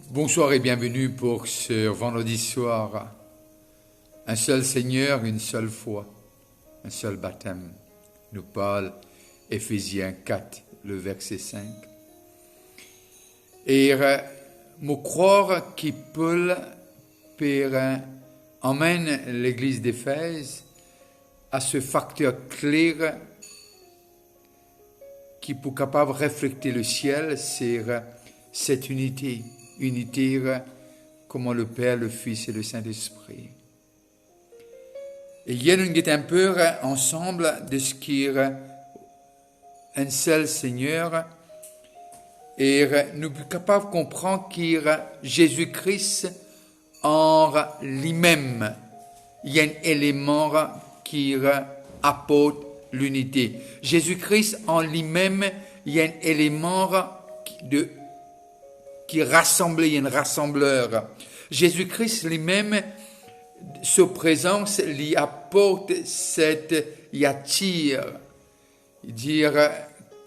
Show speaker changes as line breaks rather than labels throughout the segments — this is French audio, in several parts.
Bonsoir et bienvenue pour ce vendredi soir. Un seul Seigneur, une seule foi, un seul baptême, nous parle Éphésiens 4, le verset 5. Et me croire que Paul emmène l'église d'Éphèse à ce facteur clair qui peut capable de refléter le ciel, c'est cette unité comme le Père, le Fils et le Saint-Esprit. Et hier, nous étions un peu ensemble de ce qui est un seul Seigneur et nous sommes capables de comprendre que Jésus-Christ en lui-même, il y a un élément qui apporte l'unité. Jésus-Christ en lui-même, il y a un élément qui rassemble, il y a un rassembleur. Jésus-Christ lui-même, sa présence lui apporte il attire. Dire,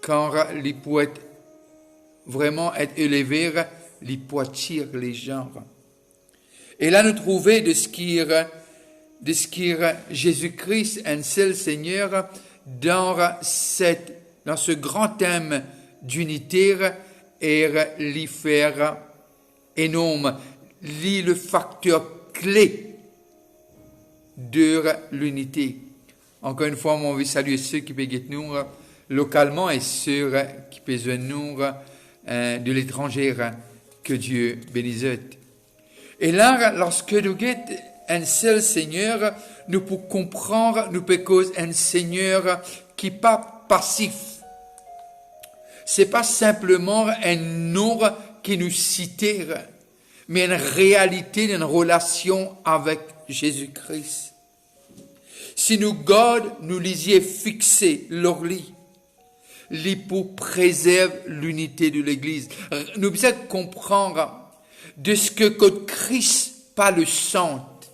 quand il peut vraiment être élevé, il peut attirer les gens. Et là, nous trouvons de ce qui est Jésus-Christ, un seul Seigneur, dans ce grand thème d'unité, et l'y faire énorme, le facteur clé de l'unité. Encore une fois, on veut saluer ceux qui peuvent nous localement et ceux qui peuvent nous de l'étranger. Que Dieu bénisse. Et là, lorsque nous avons un seul Seigneur, nous pouvons comprendre, nous pouvons causer un Seigneur qui n'est pas passif. C'est pas simplement un nom qui nous cite, mais une réalité d'une relation avec Jésus-Christ. Si nous gardons nous les yeux fixés leur lit, l'hypo préserve l'unité de l'Église. Nous devons comprendre de ce que Christ pas le centre.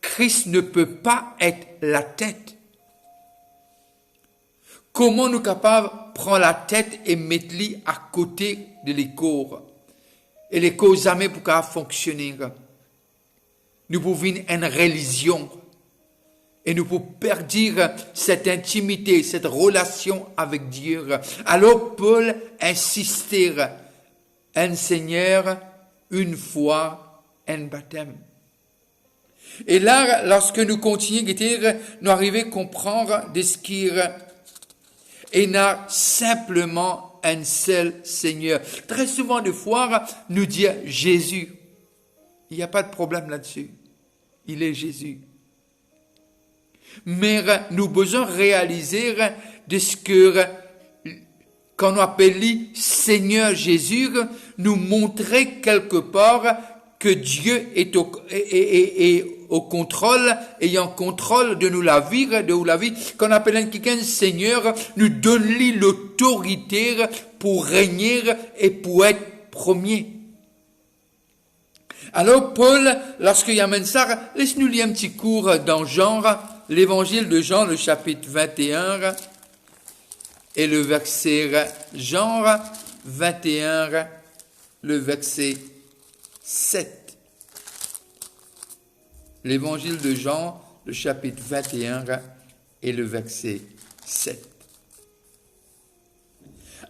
Christ ne peut pas être la tête. Comment nous capables de prendre la tête et mettre-la à côté de l'écorce? Et l'écorce jamais pour qu'elle fonctionner. Nous pouvons une religion. Et nous pouvons perdre cette intimité, cette relation avec Dieu. Alors Paul insistait, un Seigneur, une foi, un baptême. Et là, lorsque nous continuons, nous arrivons à comprendre de ce qui et n'a simplement un seul Seigneur. Très souvent, de fois, nous dit Jésus. Il n'y a pas de problème là-dessus. Il est Jésus. Mais nous devons réaliser de ce que, quand nous appelons Seigneur Jésus, nous montrer quelque part que Dieu est au contrôle, ayant contrôle de nous la vie, qu'on appelle quelqu'un Seigneur, nous donne-lui l'autorité pour régner et pour être premier. Alors Paul, lorsqu'il amène ça, laisse-nous lire un petit cours dans Jean, l'évangile de Jean, le chapitre 21, et le verset, Jean 21, le verset 7. L'évangile de Jean, le chapitre 21 et le verset 7.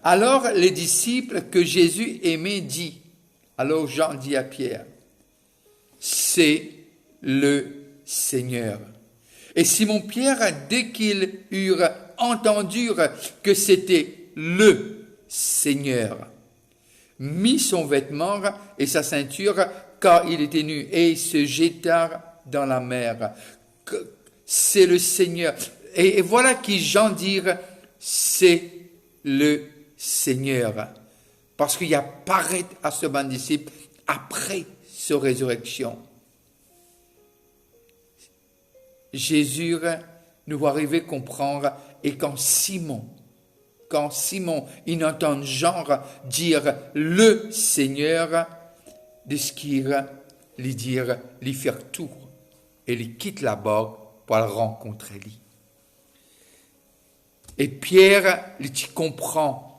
Alors les disciples que Jésus aimait dit, alors Jean dit à Pierre, c'est le Seigneur. Et Simon-Pierre, dès qu'ils eurent entendu que c'était le Seigneur, mit son vêtement et sa ceinture, car il était nu, et il se jeta dans la mer. C'est le Seigneur. Et voilà qui Jean dit, c'est le Seigneur. Parce qu'il apparaît à ce bon disciple après sa résurrection. Jésus nous arrive à comprendre, et quand Simon, il entend Jean dire le Seigneur, de ce qu'il lui dire, lui faire tout, et lui quitte là-bas pour le rencontrer lui. Et Pierre, il comprend.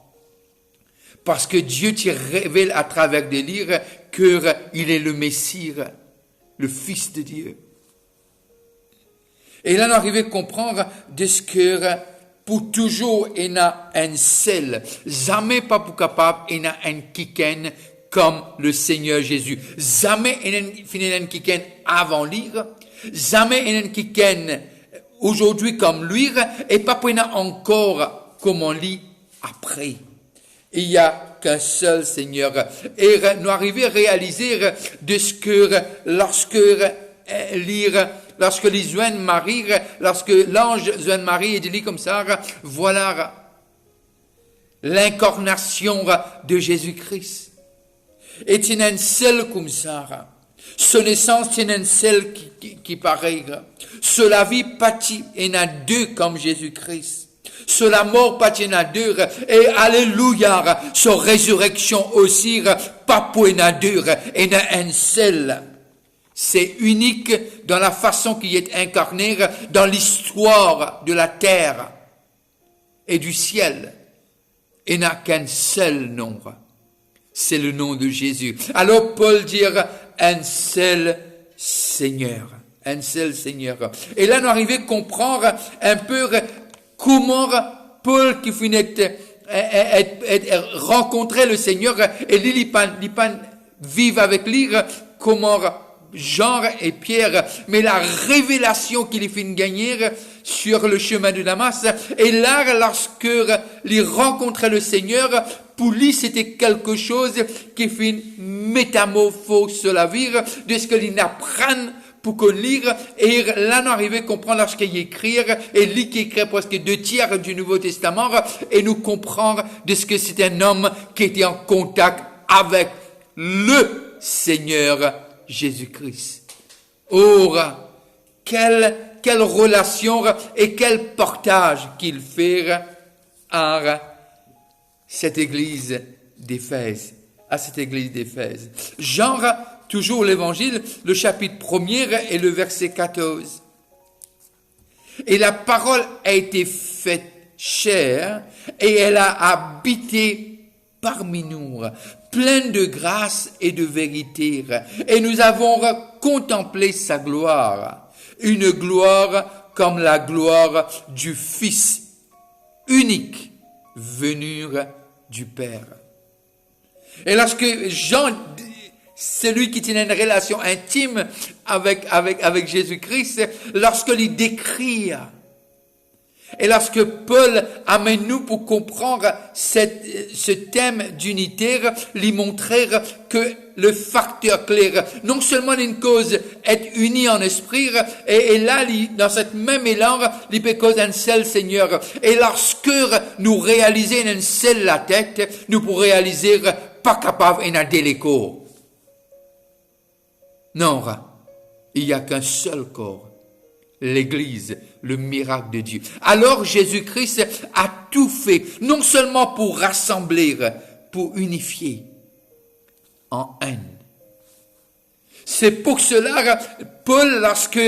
Parce que Dieu te révèle à travers des livres qu'il est le Messie, le Fils de Dieu. Et là, on arrive à comprendre de ce que pour toujours, il y a un seul, jamais pas pour capable, il y a un quiken comme le Seigneur Jésus. Jamais il y a un quiken avant lire, jamais il y a un quiken aujourd'hui comme lui, et pas pour il y a encore comme on lit après. Il n'y a qu'un seul Seigneur. Et nous arrivons à réaliser de ce que lorsque les joignent Marie, lorsque l'ange joint Marie et dit comme ça, voilà l'incarnation de Jésus-Christ. Et il y a un seul comme ça. Son naissance, il y a un seul qui pareil. Sur la vie, il y en a deux comme Jésus-Christ. Sur la mort, il y en a deux. Et alléluia, sur résurrection aussi, pas pour il y en a deux, il y en a un seul. C'est unique dans la façon qu'il est incarné dans l'histoire de la terre et du ciel. Il n'y a qu'un seul nom. C'est le nom de Jésus. Alors Paul dit un seul Seigneur. Un seul Seigneur. Et là, nous arrivons à comprendre un peu comment Paul qui finit rencontrer le Seigneur et il vivre avec lui, comment Jean et Pierre, mais la révélation qu'il finit gagner sur le chemin de Damas. Et là, lorsque il rencontrait le Seigneur, pour lui, c'était quelque chose qui fait métamorphose sur la vie, de ce qu'il apprend pour qu'on lire. Et là, on arrive à comprendre lorsqu'il écrit, et lui qui écrit presque 2/3 du Nouveau Testament, et nous comprendre de ce que c'est un homme qui était en contact avec le Seigneur Jésus-Christ. Or, quelle relation et quel partage qu'il fait à cette église d'Éphèse. À cette église d'Éphèse. Jean, toujours l'évangile, le chapitre 1er et le verset 14. Et la parole a été faite chair et elle a habité parmi nous, pleine de grâce et de vérité. Et nous avons contemplé sa gloire, une gloire comme la gloire du Fils unique venu du Père. Et lorsque Jean, celui qui tient une relation intime avec Jésus-Christ, lorsqu'il décrit, et lorsque Paul amène nous pour comprendre ce thème d'unitaire, lui montrer que le facteur clair, non seulement une cause est unie en esprit, et là, dans cette même élan, il peut cause un seul Seigneur. Et lorsque nous réalisons une seule la tête, nous pourrons réaliser pas capable un des corps. Non, il n'y a qu'un seul corps. L'Église, le miracle de Dieu. Alors Jésus-Christ a tout fait, non seulement pour rassembler, pour unifier en un. C'est pour cela, Paul, lorsque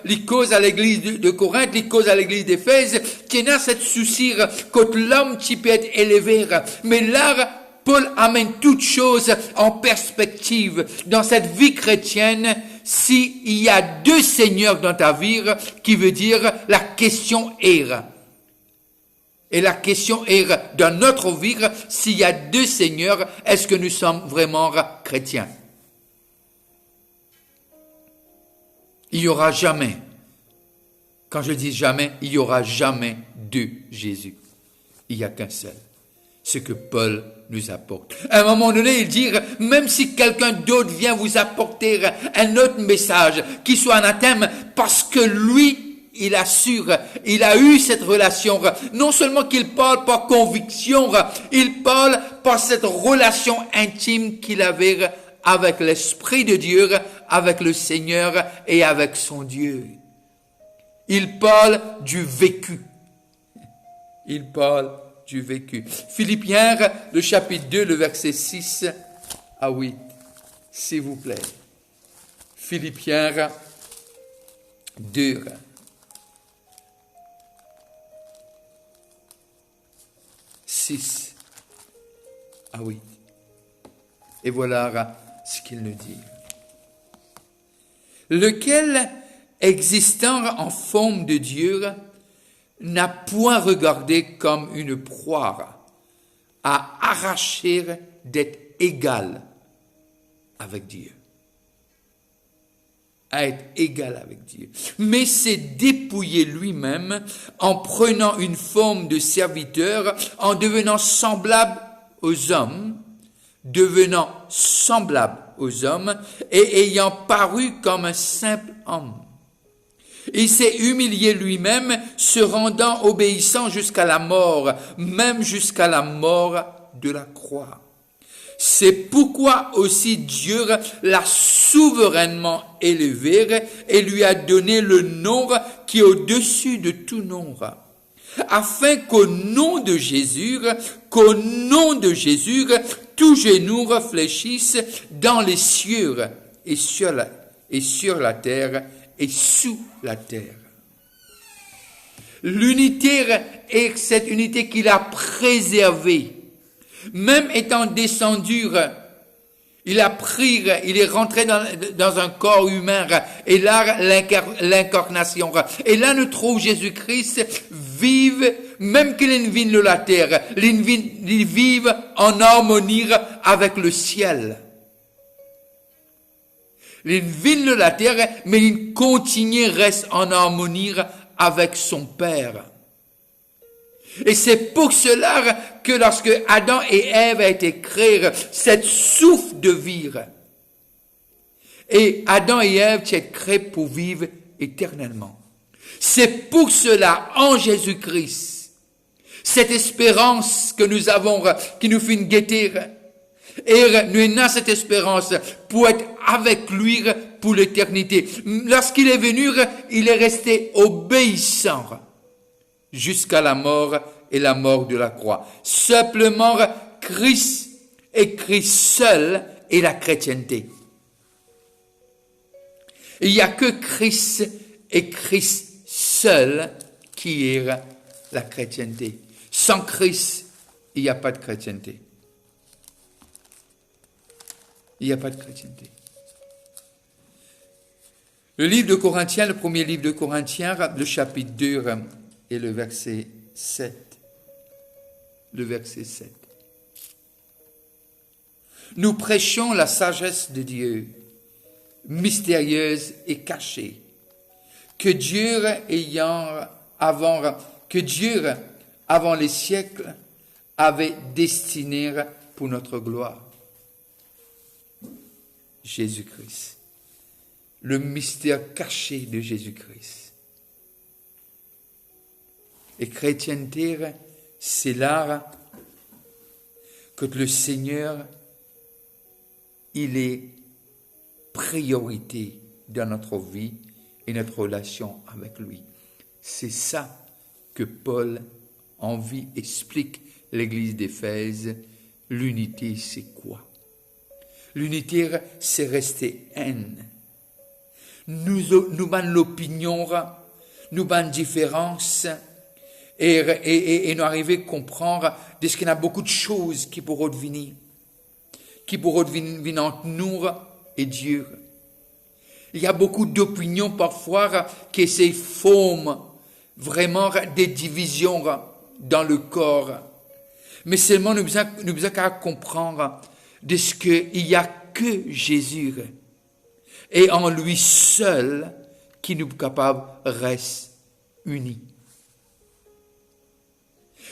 il cause à l'église de Corinthe, il cause à l'église d'Éphèse, qu'il a cette souci que l'homme qui peut être élevé. Mais là, Paul amène toutes choses en perspective. Dans cette vie chrétienne, s'il y a deux seigneurs dans ta vie, qui veut dire la question est. Et la question est, dans notre vie, s'il y a deux seigneurs, est-ce que nous sommes vraiment chrétiens? Il n'y aura jamais, quand je dis jamais, il n'y aura jamais deux Jésus. Il n'y a qu'un seul. Ce que Paul nous apporte. À un moment donné, il dit, même si quelqu'un d'autre vient vous apporter un autre message, qui soit anathème, parce que lui, il assure, il a eu cette relation, non seulement qu'il parle par conviction, il parle par cette relation intime qu'il avait avec l'Esprit de Dieu, avec le Seigneur et avec son Dieu. Il parle du vécu. Il parle du vécu. Philippiens, le chapitre 2, le verset 6 à 8, s'il vous plaît. Philippiens 2. Ah oui. Et voilà ce qu'il nous dit. Lequel, existant en forme de Dieu, n'a point regardé comme une proie à arracher d'être égal avec Dieu. À être égal avec Dieu. Mais s'est dépouillé lui-même en prenant une forme de serviteur, en devenant semblable aux hommes, et ayant paru comme un simple homme. Il s'est humilié lui-même, se rendant obéissant jusqu'à la mort, même jusqu'à la mort de la croix. C'est pourquoi aussi Dieu l'a souverainement élevé et lui a donné le nom qui est au-dessus de tout nom, afin qu'au nom de Jésus, tout genou réfléchisse dans les cieux et sur la terre et sous la terre. L'unité est cette unité qu'il a préservée. Même étant descendu, il est rentré dans un corps humain, et là, l'incarnation. Et là, nous trouvons Jésus-Christ vive, même qu'il est une vie de la terre, il vive en harmonie avec le ciel. Il vit de la terre, mais il continue, reste en harmonie avec son Père. Et c'est pour cela que lorsque Adam et Ève a été créés, cette souffle de vie. Et Adam et Ève sont créés pour vivre éternellement. C'est pour cela, en Jésus-Christ, cette espérance que nous avons, qui nous fait une gaieté, et nous avons cette espérance pour être avec lui pour l'éternité. Lorsqu'il est venu, il est resté obéissant jusqu'à la mort et la mort de la croix. Simplement, Christ et Christ seul est la chrétienté. Il n'y a que Christ et Christ seul qui est la chrétienté. Sans Christ, il n'y a pas de chrétienté. Il n'y a pas de chrétienté. Le livre de Corinthiens, le premier livre de Corinthiens, le chapitre 2 et le verset 7. Le verset 7. Nous prêchons la sagesse de Dieu, mystérieuse et cachée, que Dieu, avant les siècles, avait destinée pour notre gloire. Jésus-Christ. Le mystère caché de Jésus-Christ. Et chrétienté, c'est là que le Seigneur, il est priorité dans notre vie et notre relation avec lui. C'est ça que Paul explique l'Église d'Éphèse. L'unité, c'est quoi? L'unité, c'est rester haine. Nous avons l'opinion, nous avons différence, et nous arrivons à comprendre de ce qu'il y a beaucoup de choses qui pourront venir entre nous et Dieu. Il y a beaucoup d'opinions parfois qui se forment vraiment des divisions dans le corps. Mais seulement nous avons qu'à comprendre de ce qu'il n'y a que Jésus et en lui seul qui nous est capable de rester unis.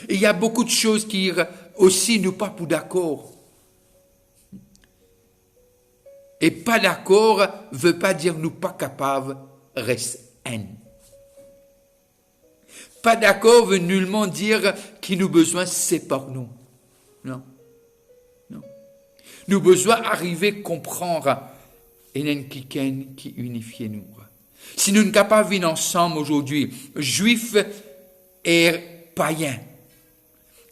Il y a beaucoup de choses qui aussi nous pas pour d'accord. Et pas d'accord veut pas dire nous pas capables de rester haine. Pas d'accord veut nullement dire qu'il nous besoin sépare nous. Non. Non. Nous besoin arriver à comprendre et il y a quelqu'un qui unifie nous. Si nous ne sommes pas capables de vivre ensemble aujourd'hui, juifs et païens,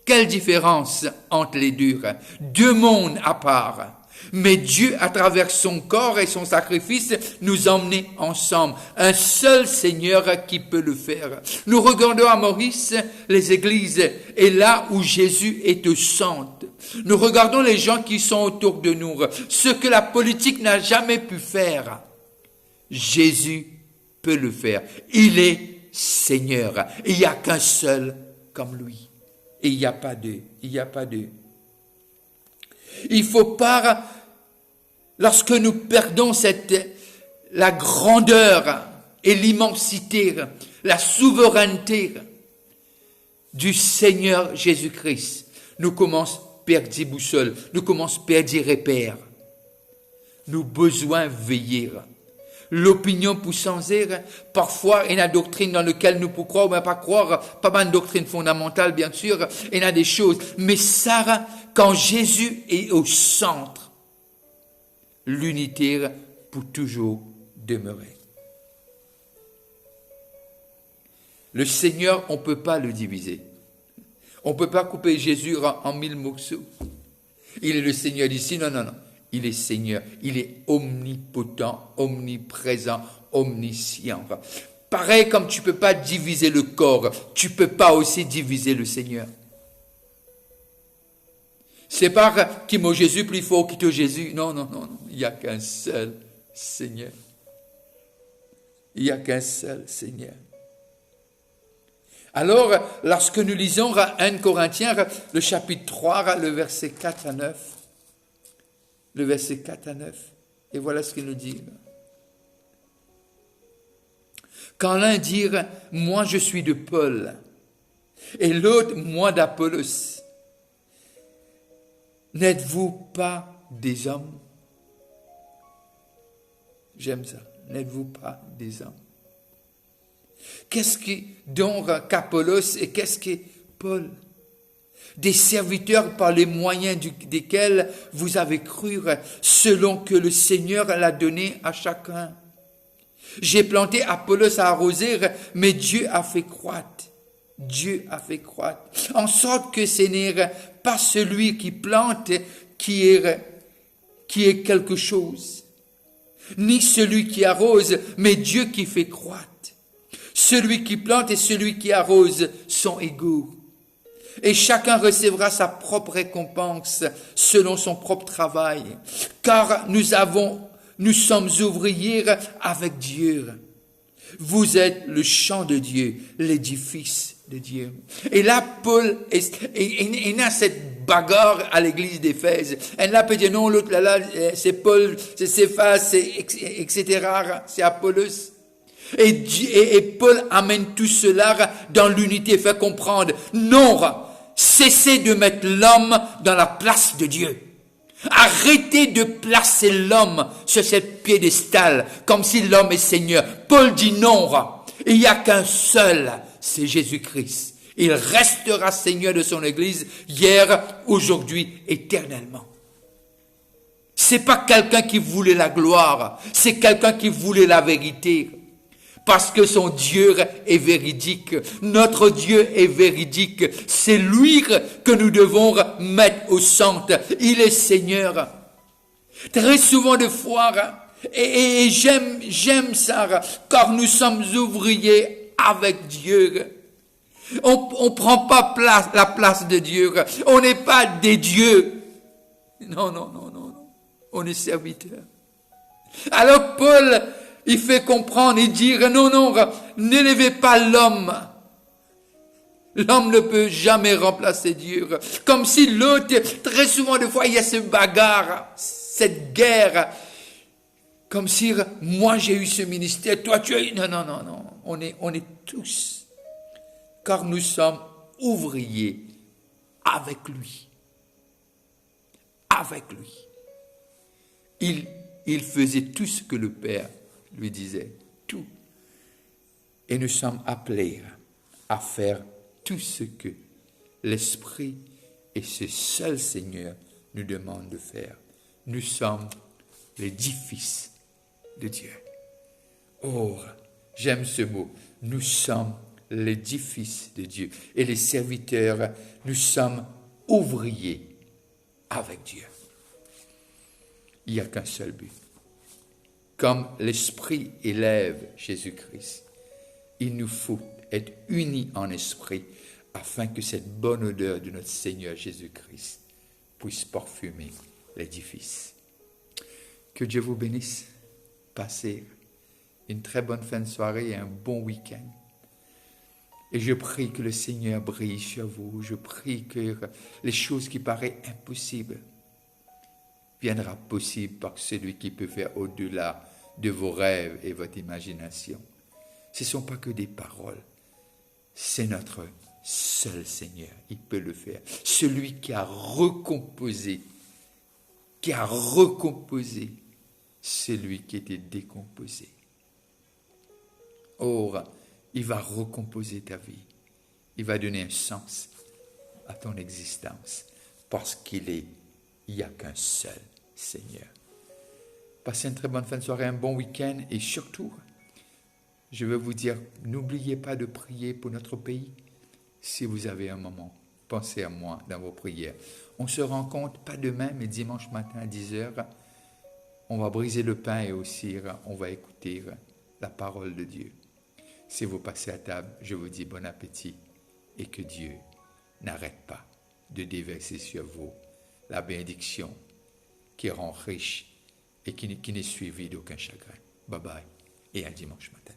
quelle différence entre les deux? Deux mondes à part. Mais Dieu, à travers son corps et son sacrifice, nous emmenait ensemble. Un seul Seigneur qui peut le faire. Nous regardons à Maurice les églises et là où Jésus est au centre. Nous regardons les gens qui sont autour de nous. Ce que la politique n'a jamais pu faire, Jésus peut le faire. Il est Seigneur. Il n'y a qu'un seul comme lui. Et il n'y a pas deux. Il n'y a pas deux. Il faut pas, lorsque nous perdons la grandeur et l'immensité, la souveraineté du Seigneur Jésus-Christ, nous commençons à perdre des boussoles, nous commençons à perdre des repères. Nous avons besoin de veiller. L'opinion pour changer, parfois, il y a une doctrine dans laquelle nous pouvons croire ou pas croire, pas mal de doctrine fondamentale, bien sûr, il y a des choses. Mais ça, quand Jésus est au centre, l'unité peut toujours demeurer. Le Seigneur, on ne peut pas le diviser. On ne peut pas couper Jésus en 1000 morceaux. Il est le Seigneur d'ici, non. Il est Seigneur, il est omnipotent, omniprésent, omniscient. Pareil comme tu ne peux pas diviser le corps, tu ne peux pas aussi diviser le Seigneur. C'est pas qui m'a Jésus plus fort que Jésus. Non. Il n'y a qu'un seul Seigneur. Il n'y a qu'un seul Seigneur. Alors, lorsque nous lisons 1 Corinthiens, le chapitre 3, le verset 4 à 9, le verset 4 à 9. Et voilà ce qu'il nous dit. Quand l'un dit « Moi je suis de Paul » et l'autre « Moi d'Apollos », n'êtes-vous pas des hommes? J'aime ça. N'êtes-vous pas des hommes? Qu'est-ce qui donc qu'Apollos et qu'est-ce qui est Paul? Des serviteurs par les moyens desquels vous avez cru, selon que le Seigneur l'a donné à chacun. J'ai planté, Apollos a arrosé, mais Dieu a fait croître. Dieu a fait croître. En sorte que ce n'est pas celui qui plante qui est quelque chose, ni celui qui arrose, mais Dieu qui fait croître. Celui qui plante et celui qui arrose sont égaux. Et chacun recevra sa propre récompense selon son propre travail. Car nous sommes ouvriers avec Dieu. Vous êtes le champ de Dieu, l'édifice de Dieu. Et là, Paul, il a cette bagarre à l'église d'Éphèse. Elle là peut dire non, l'autre là, c'est Paul, c'est Céphas, etc. C'est Apollos. Et Paul amène tout cela dans l'unité, fait comprendre, non, cessez de mettre l'homme dans la place de Dieu. Arrêtez de placer l'homme sur cette piédestal, comme si l'homme est Seigneur. Paul dit non, il n'y a qu'un seul, c'est Jésus-Christ. Il restera Seigneur de son Église, hier, aujourd'hui, éternellement. C'est pas quelqu'un qui voulait la gloire, c'est quelqu'un qui voulait la vérité. Parce que son Dieu est véridique. Notre Dieu est véridique. C'est lui que nous devons mettre au centre. Il est Seigneur. Très souvent de fois, et j'aime ça, car nous sommes ouvriers avec Dieu. On prend pas la place de Dieu. On n'est pas des dieux. Non. On est serviteurs. Alors Paul, il fait comprendre et dire non, n'élevez pas l'homme. L'homme ne peut jamais remplacer Dieu. Comme si l'autre, très souvent de fois, il y a ce bagarre, cette guerre. Comme si moi j'ai eu ce ministère, toi tu as eu. Non. On est tous. Car nous sommes ouvriers avec lui. Avec lui. Il faisait tout ce que le Père lui disait, tout. Et nous sommes appelés à faire tout ce que l'Esprit et ce seul Seigneur nous demandent de faire. Nous sommes l'édifice de Dieu. Oh, j'aime ce mot. Nous sommes l'édifice de Dieu. Et les serviteurs, nous sommes ouvriers avec Dieu. Il n'y a qu'un seul but. Comme l'Esprit élève Jésus-Christ, il nous faut être unis en esprit afin que cette bonne odeur de notre Seigneur Jésus-Christ puisse parfumer l'édifice. Que Dieu vous bénisse. Passez une très bonne fin de soirée et un bon week-end. Et je prie que le Seigneur brille sur vous. Je prie que les choses qui paraissent impossibles viendra possible par celui qui peut faire au-delà de vos rêves et votre imagination. Ce ne sont pas que des paroles, c'est notre seul Seigneur, il peut le faire. Celui qui a recomposé celui qui était décomposé. Or, il va recomposer ta vie, il va donner un sens à ton existence, parce il n'y a qu'un seul Seigneur. Passez une très bonne fin de soirée, un bon week-end, et surtout, je veux vous dire, n'oubliez pas de prier pour notre pays. Si vous avez un moment, pensez à moi dans vos prières. On se rencontre pas demain, mais dimanche matin à 10h. On va briser le pain et aussi on va écouter la parole de Dieu. Si vous passez à table, je vous dis bon appétit et que Dieu n'arrête pas de déverser sur vous la bénédiction qui rend riche et qui n'est suivie d'aucun chagrin. Bye bye et à dimanche matin.